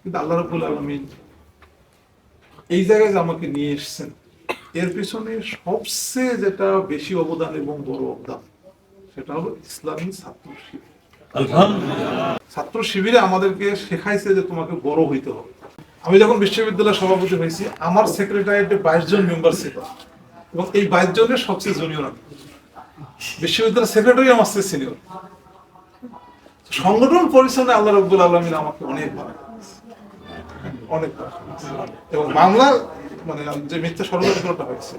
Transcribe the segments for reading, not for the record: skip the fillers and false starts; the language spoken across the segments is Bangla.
কিন্তু আল্লাহ রাব্বুল আলামিন এই জায়গায় যে আমাকে নিয়ে এসেছেন, এর পিছনে সবচেয়ে যেটা বেশি অবদান এবং বড় অবদান, সেটা হলো ইসলামী ছাত্র শিবির। ছাত্র শিবিরে আমাদেরকে শেখাইছে যে তোমাকে বড় হইতে হবে। আমি যখন বিশ্ববিদ্যালয়ের সভাপতি হয়েছি, আমার সেক্রেটারিয়েটে 22 জন মেম্বার ছিল এবং এই 22 জনের সবচেয়ে জুনিয়র আমি। বিশ্ববিদ্যালয়ের সেক্রেটারি আমার চেয়ে সিনিয়র। সংগঠন পরিচালনা আল্লাহ রাব্বুল আলামিন আমাকে অনেক ভালো অনেক এবং বাংলার মানে যে মিথ্যা ষড়যন্ত্রটা হয়েছে,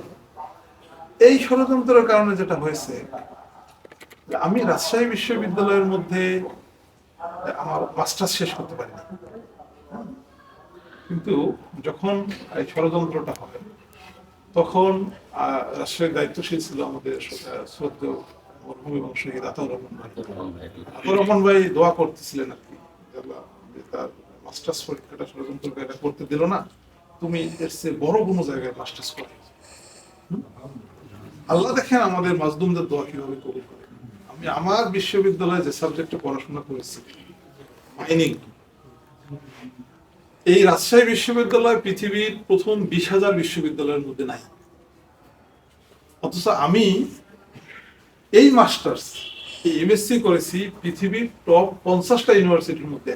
এই ষড়যন্ত্রের কারণে যেটা হয়েছে, আমি রাজশাহী বিশ্ববিদ্যালয়ের মধ্যে আমার মাস্টার্স শেষ করতে পারিনি। কিন্তু যখন এই ষড়যন্ত্রটা হয়, তখন রাজশাহীর দায়িত্বশীল ছিল আমাদের শ্রদ্ধেয় মরহুম এবং শহীদ আতাউর রহমান ভাই। আতাউর রহমান ভাই দোয়া করতেছিলেন আর কি, তার মাস্টার্স পরীক্ষাটা ষড়যন্ত্রকে এটা করতে দিল না, তুমি এর চেয়ে বড় কোনো জায়গায় মাস্টার্স করো। আল্লাহ দেখেন আমাদের মাজলুমদের দোয়া কিভাবে কবুল করে। আমি আমার বিশ্ববিদ্যালয়ে যে সাবজেক্টে পড়াশোনা করেছি, মাইনিং, এই রাজশাহী বিশ্ববিদ্যালয় পৃথিবীর প্রথম 20,000 বিশ্ববিদ্যালয়ের মধ্যে নাই। অথচ আমি এই মাস্টার্স, এই এমএসসি করেছি পৃথিবীর টপ 50টা ইউনিভার্সিটির মধ্যে।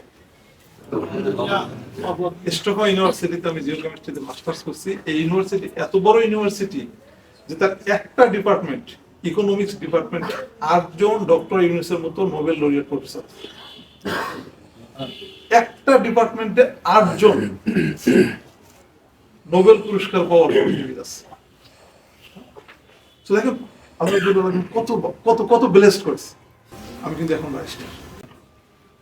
স্টকহোম ইউনিভার্সিটিতে আমি জিওকেমিস্ট্রিতে মাস্টার্স করছি। এই ইউনিভার্সিটি এত বড় ইউনিভার্সিটি যে তার একটা ডিপার্টমেন্ট, ইকোনমিক্স ডিপার্টমেন্টে 8 জন ডক্টর ইউনুসের মতো নোবেল লরিয়েট প্রফেসর। একটা ডিপার্টমেন্টে 8 জন নোবেল পুরস্কার পাওয়া অর্থনীতিবিদ আছে। তো দেখেন আমরা কত কত কত ব্লেসড করেছি। আমি কিন্তু এখন রাষ্ট্র,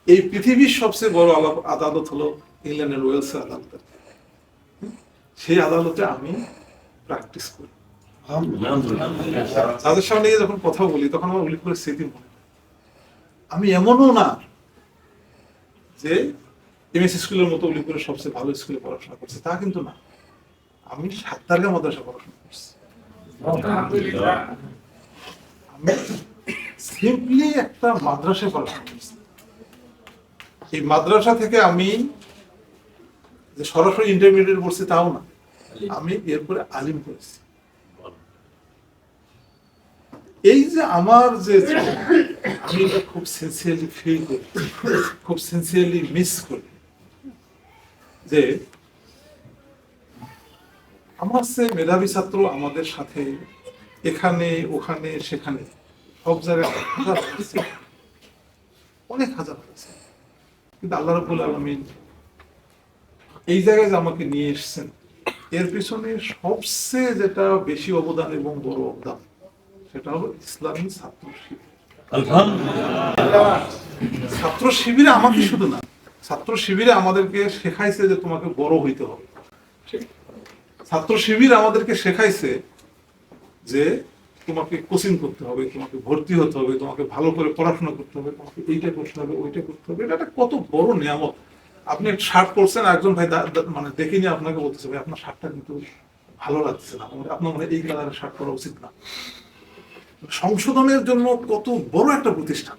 এই পৃথিবীর সবচেয়ে বড় আদালত হলো ইংল্যান্ডের ওয়েলসের আদালত। সেই আদালতে আমি প্র্যাকটিস করি। তাদের সামনে যখন কথা বলি, তখন আমার উল্লেখ করে স্মৃতি মনে হয়। আমি এমনও না যে এমএস স্কুলের মতো উল্লেখ করে সবচেয়ে ভালো স্কুলে পড়াশোনা করছি, তা কিন্তু না। আমি সাতটারগা মাদ্রাসা পড়াশোনা করছি। আমি সিম্পলি একটা মাদ্রাসায় পড়াশোনা করছি। এই মাদ্রাসা থেকে আমি যে সরাসরি ইন্টারমিডিয়েট পড়ছি তাও না, আমি এরপরে আলিম করেছি। এই যে আমার যে আমি এটা খুব সিনসিয়ারলি ফিল করি, খুব সিনসিয়ারলি মিস করি যে আমার সে মেধাবী ছাত্র আমাদের সাথে এখানে ওখানে সেখানে সব জায়গায় অনেক হাজার হয়েছে। কিন্তু আল্লাহ রাব্বুল আলামিন এই জায়গায় যে আমাকে নিয়ে এসেছেন, এর পিছনে সবচেয়ে যেটা বেশি অবদান এবং বড় অবদান, সেটা হলো ইসলামী ছাত্র শিবির। ছাত্র শিবিরে আমাকে শুধু না, ছাত্র শিবিরে আমাদেরকে শেখাইছে যে তোমাকে বড় হইতে হবে। ছাত্র শিবির আমাদেরকে শেখাইছে যে তোমাকে কোচিং করতে হবে, তোমাকে ভর্তি হতে হবে, তোমাকে ভালো করে পড়াশোনা করতে হবে, তোমাকে এইটা করতে হবে, ওইটা করতে হবে। এটা একটা কত বড় নিয়ামত। আপনি একটা শার্ট পরছেন, একজন ভাই মানে দেখে নিয়ে আপনাকে বলতেছে, ভাই আপনার শার্টটা কিন্তু ভালো লাগছে না, আপনার মনে এই কালারের শার্ট পরা উচিত না। সংশোধনের জন্য কত বড় একটা প্রতিষ্ঠান।